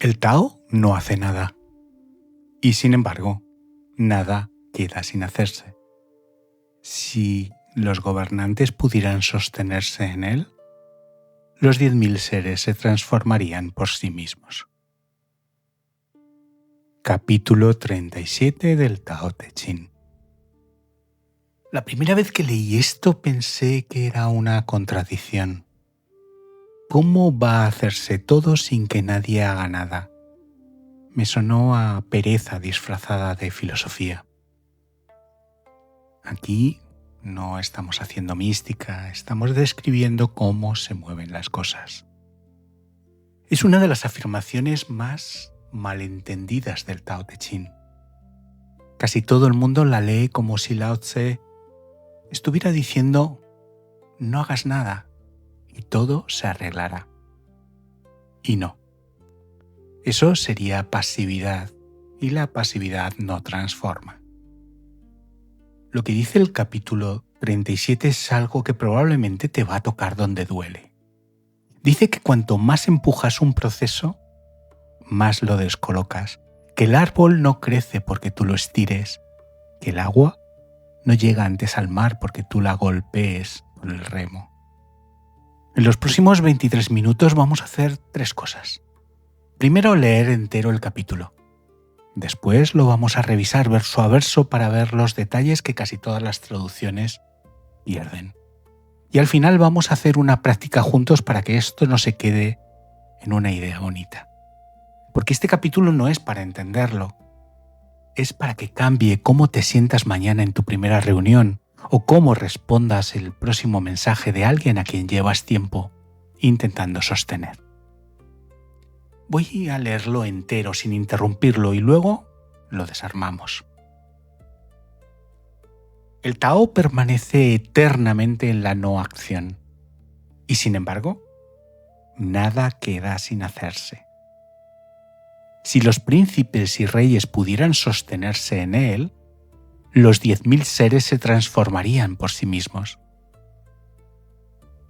El Tao no hace nada. Y sin embargo, nada queda sin hacerse. Si los gobernantes pudieran sostenerse en él, los 10.000 seres se transformarían por sí mismos. Capítulo 37 del Tao Te Ching. La primera vez que leí esto pensé que era una contradicción. ¿Cómo va a hacerse todo sin que nadie haga nada? Me sonó a pereza disfrazada de filosofía. Aquí no estamos haciendo mística, estamos describiendo cómo se mueven las cosas. Es una de las afirmaciones más malentendidas del Tao Te Ching. Casi todo el mundo la lee como si Lao Tse estuviera diciendo: no hagas nada y todo se arreglará. Y no. Eso sería pasividad, y la pasividad no transforma. Lo que dice el capítulo 37 es algo que probablemente te va a tocar donde duele. Dice que cuanto más empujas un proceso, más lo descolocas, que el árbol no crece porque tú lo estires, que el agua no llega antes al mar porque tú la golpees con el remo. En los próximos 23 minutos vamos a hacer 3 cosas. Primero, leer entero el capítulo. Después lo vamos a revisar verso a verso para ver los detalles que casi todas las traducciones pierden. Y al final vamos a hacer una práctica juntos para que esto no se quede en una idea bonita. Porque este capítulo no es para entenderlo, es para que cambie cómo te sientas mañana en tu primera reunión o cómo respondas el próximo mensaje de alguien a quien llevas tiempo intentando sostener. Voy a leerlo entero sin interrumpirlo y luego lo desarmamos. El Tao permanece eternamente en la no acción y sin embargo, nada queda sin hacerse. Si los príncipes y reyes pudieran sostenerse en él, los 10.000 seres se transformarían por sí mismos.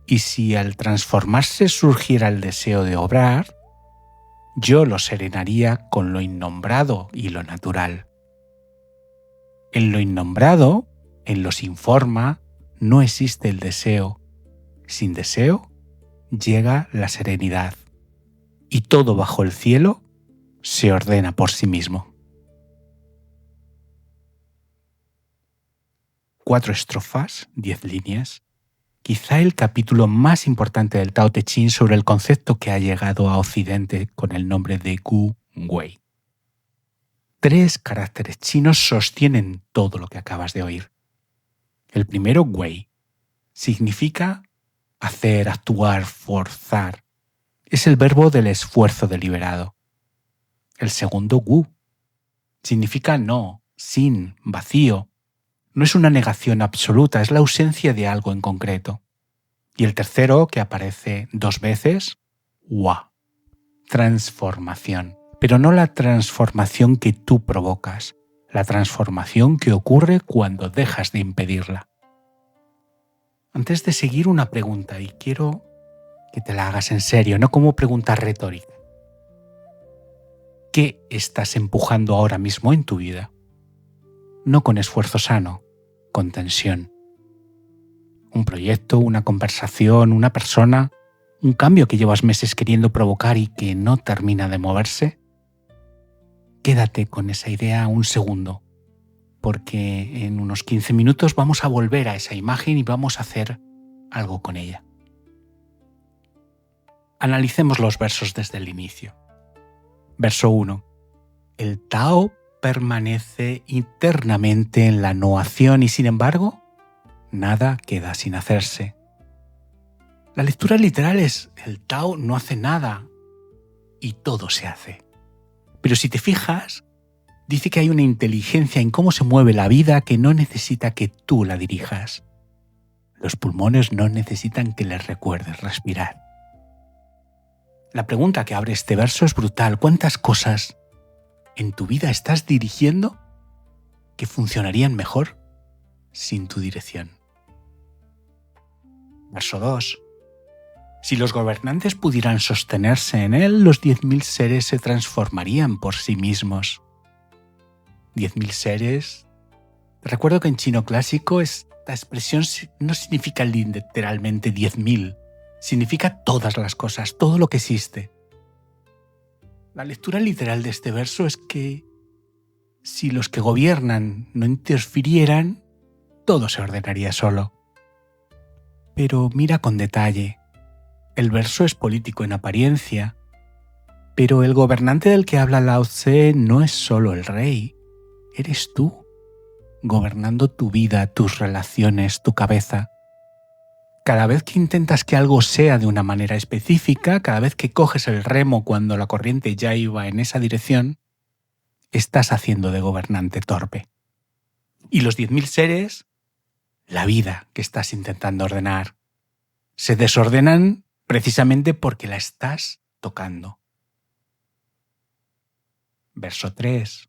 Y si al transformarse surgiera el deseo de obrar, yo lo serenaría con lo innombrado y lo natural. En lo innombrado, en lo sin forma, no existe el deseo. Sin deseo, llega la serenidad. Y todo bajo el cielo se ordena por sí mismo. 4 estrofas, 10 líneas. Quizá el capítulo más importante del Tao Te Ching sobre el concepto que ha llegado a Occidente con el nombre de Gu Wei. 3 caracteres chinos sostienen todo lo que acabas de oír. El primero, Wei, significa hacer, actuar, forzar. Es el verbo del esfuerzo deliberado. El segundo, Gu, significa no, sin, vacío. No es una negación absoluta, es la ausencia de algo en concreto. Y el tercero, que aparece 2 veces, Wa, transformación. Pero no la transformación que tú provocas, la transformación que ocurre cuando dejas de impedirla. Antes de seguir, una pregunta, y quiero que te la hagas en serio, no como pregunta retórica. ¿Qué estás empujando ahora mismo en tu vida? No con esfuerzo sano, con tensión. Un proyecto, una conversación, una persona, un cambio que llevas meses queriendo provocar y que no termina de moverse. Quédate con esa idea un segundo, porque en unos 15 minutos vamos a volver a esa imagen y vamos a hacer algo con ella. Analicemos los versos desde el inicio. Verso 1. El Tao permanece eternamente en la no acción y sin embargo, nada queda sin hacerse. La lectura literal es: el Tao no hace nada y todo se hace. Pero si te fijas, dice que hay una inteligencia en cómo se mueve la vida que no necesita que tú la dirijas. Los pulmones no necesitan que les recuerdes respirar. La pregunta que abre este verso es brutal. ¿Cuántas cosas en tu vida estás dirigiendo que funcionarían mejor sin tu dirección? Verso 2. Si los gobernantes pudieran sostenerse en él, los 10.000 seres se transformarían por sí mismos. 10.000 seres. Recuerdo que en chino clásico esta expresión no significa literalmente 10.000, significa todas las cosas, todo lo que existe. La lectura literal de este verso es que si los que gobiernan no interfirieran, todo se ordenaría solo. Pero mira con detalle. El verso es político en apariencia, pero el gobernante del que habla Lao Tse no es solo el rey, eres tú, gobernando tu vida, tus relaciones, tu cabeza. Cada vez que intentas que algo sea de una manera específica, cada vez que coges el remo cuando la corriente ya iba en esa dirección, estás haciendo de gobernante torpe. Y los 10.000 seres, la vida que estás intentando ordenar, se desordenan precisamente porque la estás tocando. Verso 3.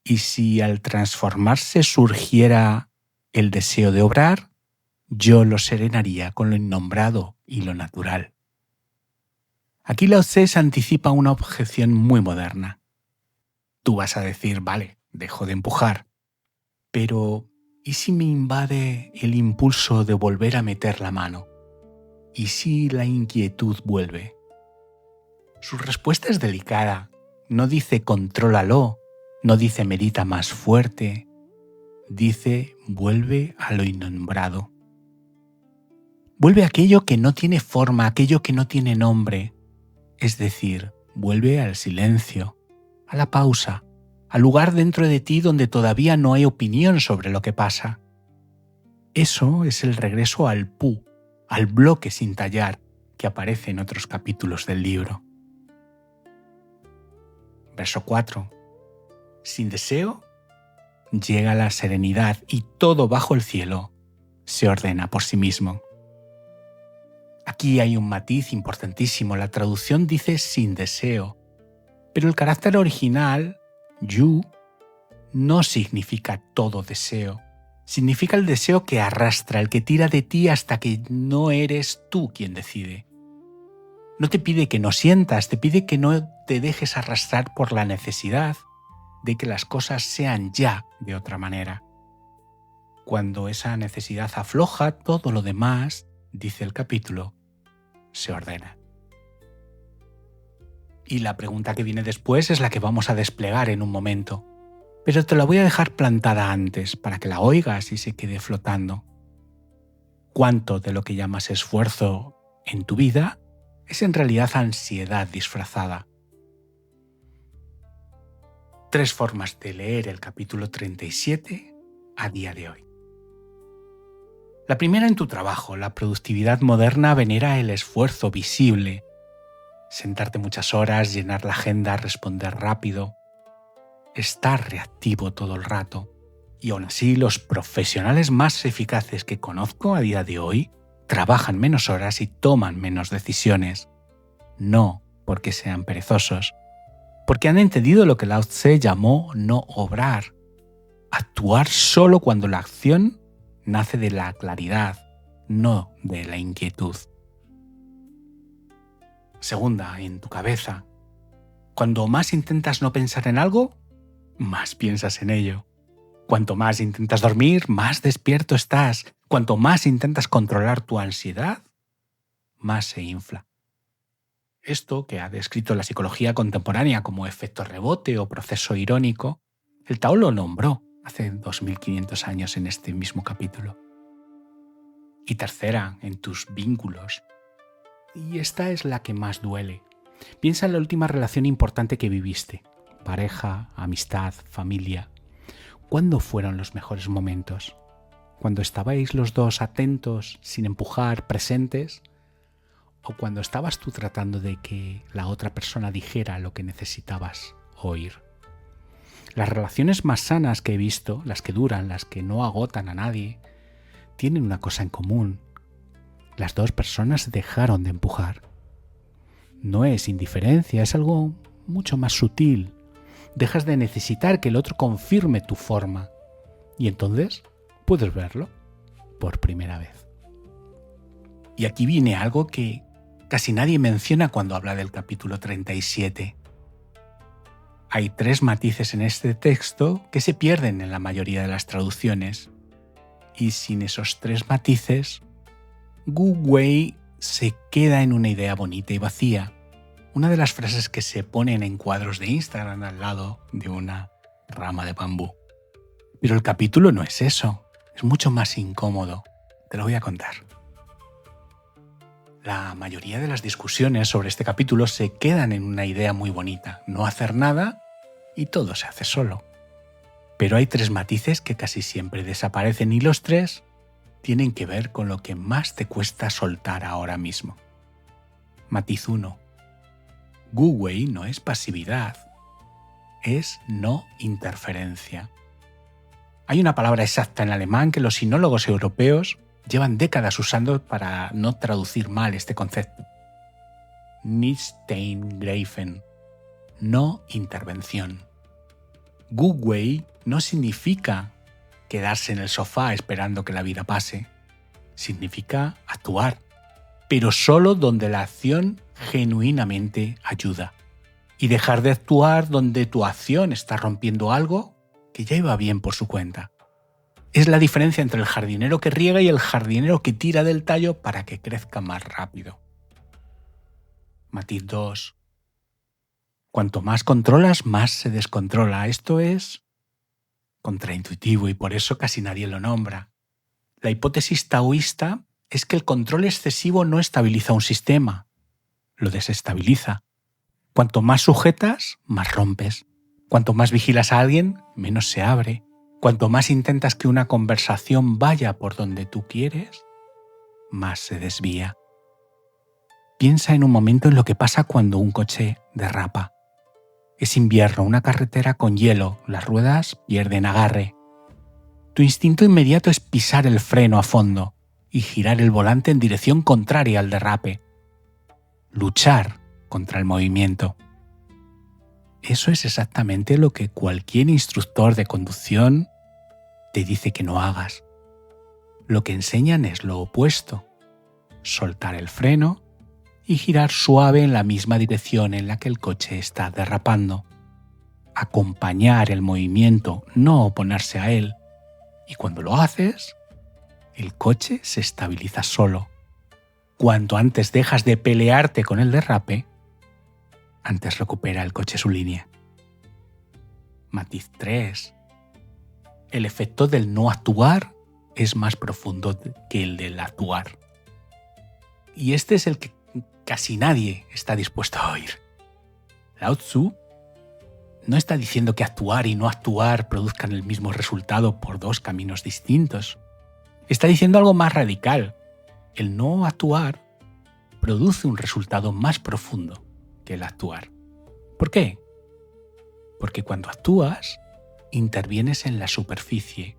Y si al transformarse surgiera el deseo de obrar, yo lo serenaría con lo innombrado y lo natural. Aquí Lao Tse se anticipa una objeción muy moderna. Tú vas a decir, vale, dejo de empujar, pero ¿y si me invade el impulso de volver a meter la mano? ¿Y si la inquietud vuelve? Su respuesta es delicada. No dice contrólalo, no dice medita más fuerte, dice vuelve a lo innombrado. Vuelve a aquello que no tiene forma, aquello que no tiene nombre, es decir, vuelve al silencio, a la pausa, al lugar dentro de ti donde todavía no hay opinión sobre lo que pasa. Eso es el regreso al pu, al bloque sin tallar que aparece en otros capítulos del libro. Verso 4. Sin deseo llega la serenidad y todo bajo el cielo se ordena por sí mismo. Aquí hay un matiz importantísimo. La traducción dice sin deseo, pero el carácter original, yu, no significa todo deseo. Significa el deseo que arrastra, el que tira de ti hasta que no eres tú quien decide. No te pide que no sientas, te pide que no te dejes arrastrar por la necesidad de que las cosas sean ya de otra manera. Cuando esa necesidad afloja, todo lo demás, dice el capítulo, se ordena. Y la pregunta que viene después es la que vamos a desplegar en un momento. Pero te la voy a dejar plantada antes para que la oigas y se quede flotando. ¿Cuánto de lo que llamas esfuerzo en tu vida es en realidad ansiedad disfrazada? 3 formas de leer el capítulo 37 a día de hoy. La primera, en tu trabajo. La productividad moderna venera el esfuerzo visible. Sentarte muchas horas, llenar la agenda, responder rápido. Estar reactivo todo el rato. Y aún así, los profesionales más eficaces que conozco a día de hoy trabajan menos horas y toman menos decisiones. No porque sean perezosos, porque han entendido lo que Lao Tse llamó no obrar. Actuar solo cuando la acción nace de la claridad, no de la inquietud. Segunda, en tu cabeza. Cuando más intentas no pensar en algo, más piensas en ello. Cuanto más intentas dormir, más despierto estás. Cuanto más intentas controlar tu ansiedad, más se infla. Esto, que ha descrito la psicología contemporánea como efecto rebote o proceso irónico, el Tao lo nombró hace 2500 años en este mismo capítulo. Y tercera, en tus vínculos. Y esta es la que más duele. Piensa en la última relación importante que viviste. Pareja, amistad, familia. ¿Cuándo fueron los mejores momentos? ¿Cuando estabais los dos atentos, sin empujar, presentes? ¿O cuando estabas tú tratando de que la otra persona dijera lo que necesitabas oír? Las relaciones más sanas que he visto, las que duran, las que no agotan a nadie, tienen una cosa en común. Las dos personas dejaron de empujar. No es indiferencia, es algo mucho más sutil. Dejas de necesitar que el otro confirme tu forma y entonces puedes verlo por primera vez. Y aquí viene algo que casi nadie menciona cuando habla del capítulo 37. Hay 3 matices en este texto que se pierden en la mayoría de las traducciones. Y sin esos 3 matices, Gu Wei se queda en una idea bonita y vacía. Una de las frases que se ponen en cuadros de Instagram al lado de una rama de bambú. Pero el capítulo no es eso, es mucho más incómodo. Te lo voy a contar. La mayoría de las discusiones sobre este capítulo se quedan en una idea muy bonita, no hacer nada y todo se hace solo. Pero hay 3 matices que casi siempre desaparecen y los 3 tienen que ver con lo que más te cuesta soltar ahora mismo. Matiz 1. Gu Wei no es pasividad, es no interferencia. Hay una palabra exacta en alemán que los sinólogos europeos llevan décadas usando para no traducir mal este concepto. Nicht-eingreifen, no intervención. Gu Wei no significa quedarse en el sofá esperando que la vida pase. Significa actuar, pero solo donde la acción genuinamente ayuda. Y dejar de actuar donde tu acción está rompiendo algo que ya iba bien por su cuenta. Es la diferencia entre el jardinero que riega y el jardinero que tira del tallo para que crezca más rápido. Matiz 2. Cuanto más controlas, más se descontrola. Esto es contraintuitivo y por eso casi nadie lo nombra. La hipótesis taoísta es que el control excesivo no estabiliza un sistema, lo desestabiliza. Cuanto más sujetas, más rompes. Cuanto más vigilas a alguien, menos se abre. Cuanto más intentas que una conversación vaya por donde tú quieres, más se desvía. Piensa en un momento en lo que pasa cuando un coche derrapa. Es invierno, una carretera con hielo, las ruedas pierden agarre. Tu instinto inmediato es pisar el freno a fondo y girar el volante en dirección contraria al derrape. Luchar contra el movimiento. Eso es exactamente lo que cualquier instructor de conducción te dice que no hagas. Lo que enseñan es lo opuesto. Soltar el freno y girar suave en la misma dirección en la que el coche está derrapando. Acompañar el movimiento, no oponerse a él. Y cuando lo haces, el coche se estabiliza solo. Cuanto antes dejas de pelearte con el derrape, antes recupera el coche su línea. Matiz 3. El efecto del no actuar es más profundo que el del actuar. Y este es el que casi nadie está dispuesto a oír. Lao Tzu no está diciendo que actuar y no actuar produzcan el mismo resultado por 2 caminos distintos. Está diciendo algo más radical. El no actuar produce un resultado más profundo que el actuar. ¿Por qué? Porque cuando actúas, intervienes en la superficie.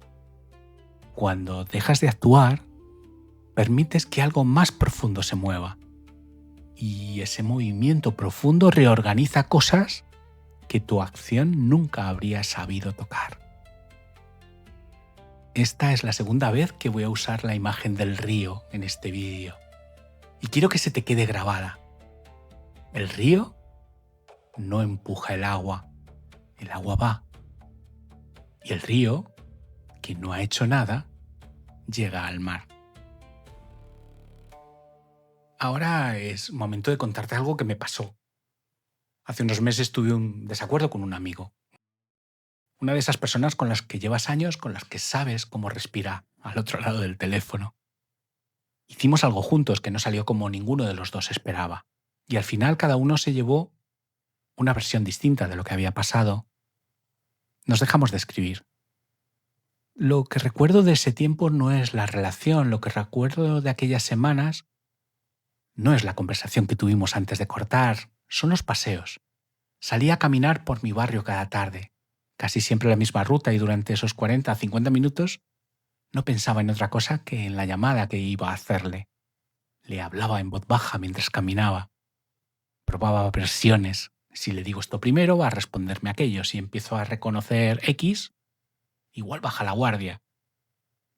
Cuando dejas de actuar, permites que algo más profundo se mueva. Y ese movimiento profundo reorganiza cosas que tu acción nunca habría sabido tocar. Esta es la segunda vez que voy a usar la imagen del río en este vídeo. Y quiero que se te quede grabada. El río no empuja el agua va. Y el río, que no ha hecho nada, llega al mar. Ahora es momento de contarte algo que me pasó. Hace unos meses tuve un desacuerdo con un amigo. Una de esas personas con las que llevas años, con las que sabes cómo respira al otro lado del teléfono. Hicimos algo juntos que no salió como ninguno de los dos esperaba. Y al final cada uno se llevó una versión distinta de lo que había pasado. Nos dejamos de escribir. Lo que recuerdo de ese tiempo no es la relación, lo que recuerdo de aquellas semanas no es la conversación que tuvimos antes de cortar, son los paseos. Salí a caminar por mi barrio cada tarde, casi siempre la misma ruta, y durante esos 40 a 50 minutos no pensaba en otra cosa que en la llamada que iba a hacerle. Le hablaba en voz baja mientras caminaba. Probaba versiones. Si le digo esto primero, va a responderme aquello. Si empiezo a reconocer X, igual baja la guardia.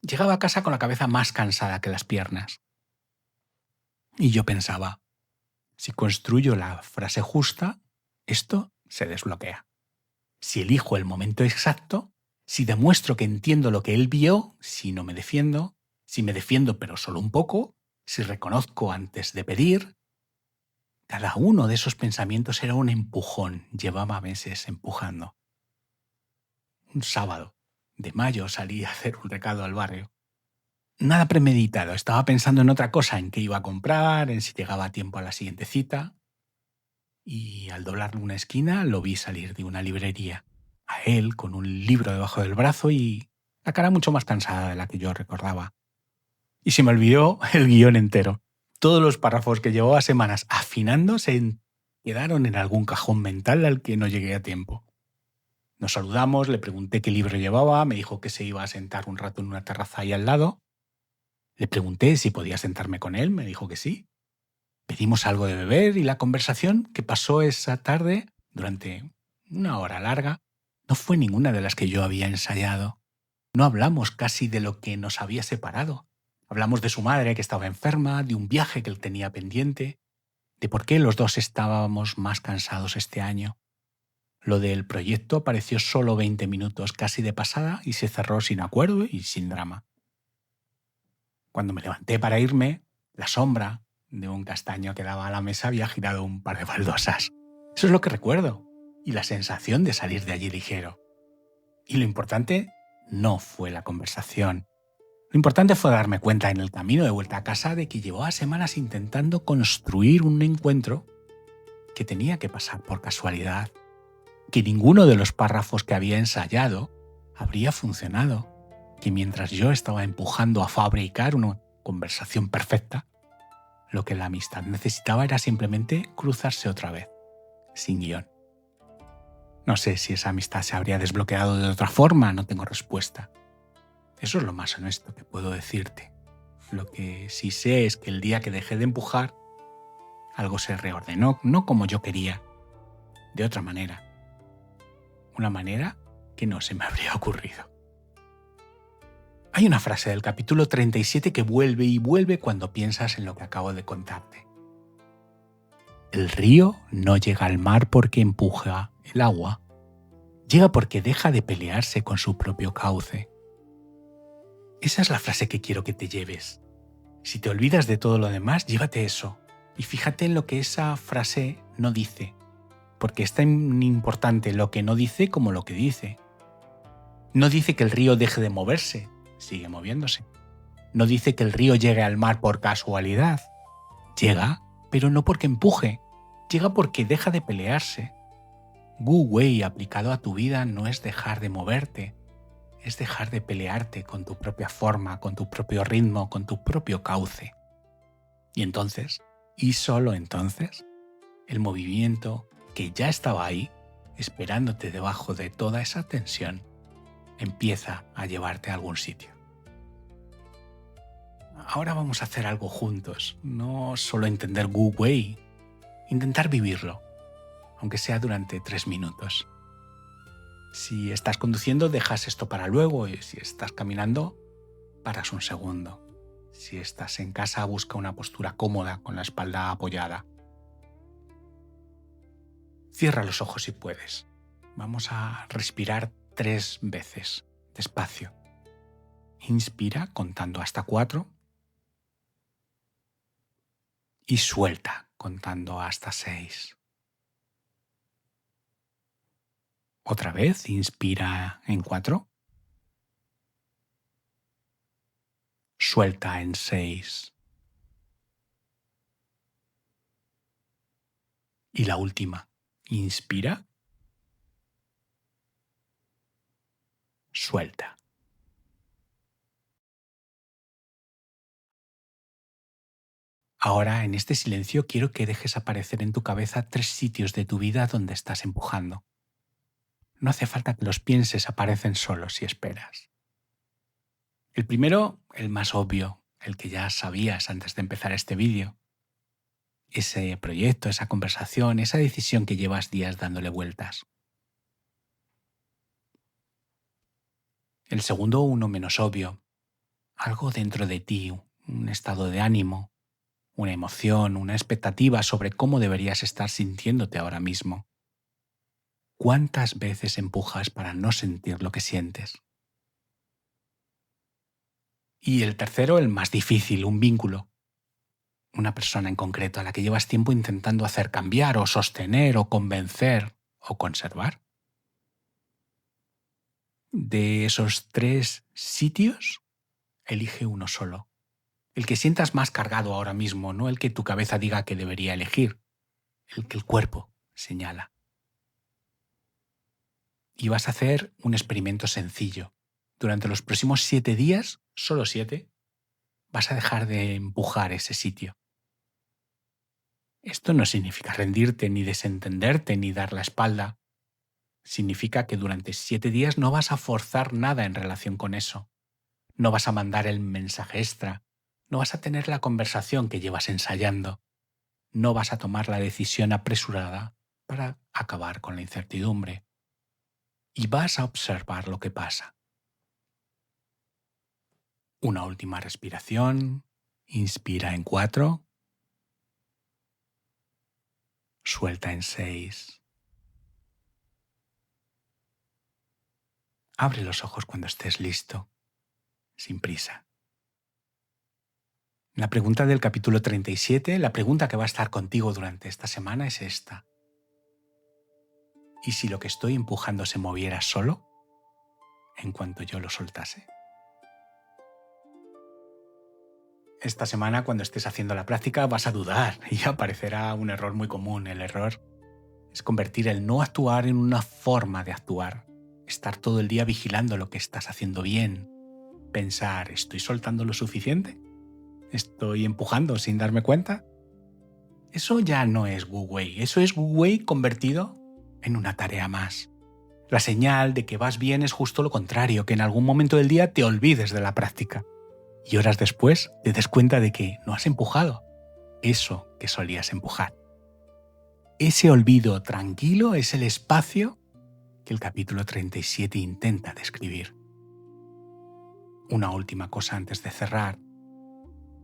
Llegaba a casa con la cabeza más cansada que las piernas. Y yo pensaba, si construyo la frase justa, esto se desbloquea. Si elijo el momento exacto, si demuestro que entiendo lo que él vio, si no me defiendo, si me defiendo pero solo un poco, si reconozco antes de pedir. Cada uno de esos pensamientos era un empujón, llevaba meses empujando. Un sábado de mayo salí a hacer un recado al barrio. Nada premeditado, estaba pensando en otra cosa, en qué iba a comprar, en si llegaba a tiempo a la siguiente cita. Y al doblar una esquina lo vi salir de una librería, a él con un libro debajo del brazo y la cara mucho más cansada de la que yo recordaba. Y se me olvidó el guión entero. Todos los párrafos que llevaba semanas afinando se quedaron en algún cajón mental al que no llegué a tiempo. Nos saludamos, le pregunté qué libro llevaba, me dijo que se iba a sentar un rato en una terraza ahí al lado. Le pregunté si podía sentarme con él, me dijo que sí. Pedimos algo de beber y la conversación que pasó esa tarde, durante una hora larga, no fue ninguna de las que yo había ensayado. No hablamos casi de lo que nos había separado. Hablamos de su madre que estaba enferma, de un viaje que él tenía pendiente, de por qué los dos estábamos más cansados este año. Lo del proyecto pareció solo 20 minutos casi de pasada y se cerró sin acuerdo y sin drama. Cuando me levanté para irme, la sombra de un castaño que daba a la mesa había girado un par de baldosas. Eso es lo que recuerdo. Y la sensación de salir de allí ligero. Y lo importante no fue la conversación. Lo importante fue darme cuenta en el camino de vuelta a casa de que llevaba semanas intentando construir un encuentro que tenía que pasar por casualidad, que ninguno de los párrafos que había ensayado habría funcionado, que mientras yo estaba empujando a fabricar una conversación perfecta, lo que la amistad necesitaba era simplemente cruzarse otra vez, sin guión. No sé si esa amistad se habría desbloqueado de otra forma, no tengo respuesta. Eso es lo más honesto que puedo decirte. Lo que sí sé es que el día que dejé de empujar, algo se reordenó, no como yo quería, de otra manera. Una manera que no se me habría ocurrido. Hay una frase del capítulo 37 que vuelve y vuelve cuando piensas en lo que acabo de contarte. El río no llega al mar porque empuja el agua, llega porque deja de pelearse con su propio cauce. Esa es la frase que quiero que te lleves. Si te olvidas de todo lo demás, llévate eso y fíjate en lo que esa frase no dice, porque es tan importante lo que no dice como lo que dice. No dice que el río deje de moverse, sigue moviéndose. No dice que el río llegue al mar por casualidad. Llega, pero no porque empuje, llega porque deja de pelearse. Wu Wei aplicado a tu vida no es dejar de moverte, es dejar de pelearte con tu propia forma, con tu propio ritmo, con tu propio cauce. Y entonces, y solo entonces, el movimiento que ya estaba ahí, esperándote debajo de toda esa tensión, empieza a llevarte a algún sitio. Ahora vamos a hacer algo juntos, no solo entender Wu Wei, intentar vivirlo, aunque sea durante 3 minutos. Si estás conduciendo, dejas esto para luego, y si estás caminando, paras un segundo. Si estás en casa, busca una postura cómoda con la espalda apoyada. Cierra los ojos si puedes. Vamos a respirar 3 veces, despacio. Inspira contando hasta 4 y suelta contando hasta 6. Otra vez, inspira en 4. Suelta en 6. Y la última, inspira. Suelta. Ahora, en este silencio, quiero que dejes aparecer en tu cabeza 3 sitios de tu vida donde estás empujando. No hace falta que los pienses, aparecen solos si esperas. El primero, el más obvio, el que ya sabías antes de empezar este vídeo. Ese proyecto, esa conversación, esa decisión que llevas días dándole vueltas. El segundo, uno menos obvio. Algo dentro de ti, un estado de ánimo, una emoción, una expectativa sobre cómo deberías estar sintiéndote ahora mismo. ¿Cuántas veces empujas para no sentir lo que sientes? Y el tercero, el más difícil, un vínculo. Una persona en concreto a la que llevas tiempo intentando hacer cambiar o sostener o convencer o conservar. De esos 3 sitios, elige uno solo. El que sientas más cargado ahora mismo, no el que tu cabeza diga que debería elegir, el que el cuerpo señala. Y vas a hacer un experimento sencillo. Durante los próximos 7 días, solo 7, vas a dejar de empujar ese sitio. Esto no significa rendirte, ni desentenderte, ni dar la espalda. Significa que durante 7 días no vas a forzar nada en relación con eso. No vas a mandar el mensaje extra. No vas a tener la conversación que llevas ensayando. No vas a tomar la decisión apresurada para acabar con la incertidumbre. Y vas a observar lo que pasa. Una última respiración. Inspira en 4. Suelta en 6. Abre los ojos cuando estés listo, sin prisa. La pregunta del capítulo 37, la pregunta que va a estar contigo durante esta semana es esta. ¿Y si lo que estoy empujando se moviera solo en cuanto yo lo soltase? Esta semana, cuando estés haciendo la práctica, vas a dudar y aparecerá un error muy común. El error es convertir el no actuar en una forma de actuar. Estar todo el día vigilando lo que estás haciendo bien. Pensar, ¿estoy soltando lo suficiente? ¿Estoy empujando sin darme cuenta? Eso ya no es Wu Wei. Eso es Wu Wei convertido en una tarea más. La señal de que vas bien es justo lo contrario, que en algún momento del día te olvides de la práctica. Y horas después te des cuenta de que no has empujado eso que solías empujar. Ese olvido tranquilo es el espacio que el capítulo 37 intenta describir. Una última cosa antes de cerrar.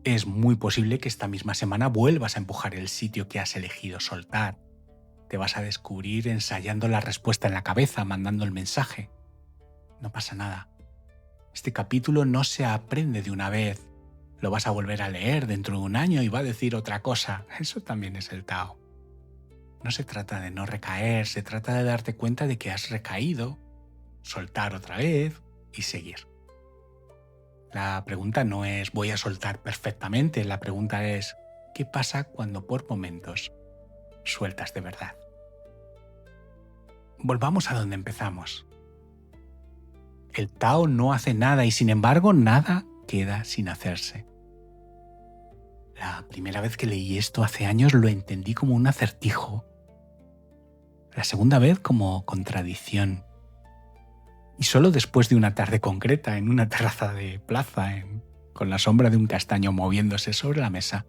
Es muy posible que esta misma semana vuelvas a empujar el sitio que has elegido soltar. Te vas a descubrir ensayando la respuesta en la cabeza, mandando el mensaje. No pasa nada. Este capítulo no se aprende de una vez. Lo vas a volver a leer dentro de un año y va a decir otra cosa. Eso también es el Tao. No se trata de no recaer, se trata de darte cuenta de que has recaído, soltar otra vez y seguir. La pregunta no es voy a soltar perfectamente, la pregunta es ¿qué pasa cuando por momentos sueltas de verdad? Volvamos a donde empezamos. El Tao no hace nada y sin embargo nada queda sin hacerse. La primera vez que leí esto hace años lo entendí como un acertijo. La segunda vez como contradicción. Y solo después de una tarde concreta en una terraza de plaza, con la sombra de un castaño moviéndose sobre la mesa,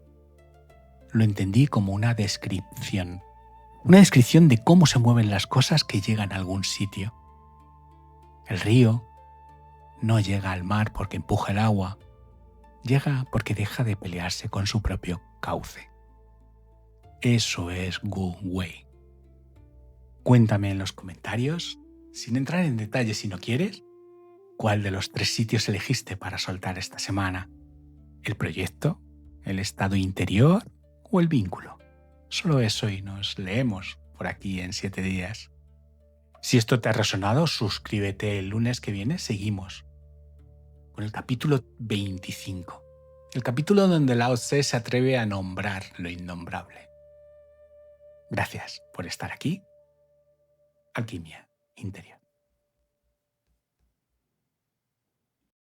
lo entendí como una descripción. Una descripción de cómo se mueven las cosas que llegan a algún sitio. El río no llega al mar porque empuja el agua, llega porque deja de pelearse con su propio cauce. Eso es Wu Wei. Cuéntame en los comentarios, sin entrar en detalle si no quieres, cuál de los 3 sitios elegiste para soltar esta semana. ¿El proyecto? ¿El estado interior? ¿O el vínculo? Solo eso y nos leemos por aquí en 7 días. Si esto te ha resonado, suscríbete. El lunes que viene seguimos con el capítulo 25. El capítulo donde Lao Tse se atreve a nombrar lo innombrable. Gracias por estar aquí. Alquimia Interior.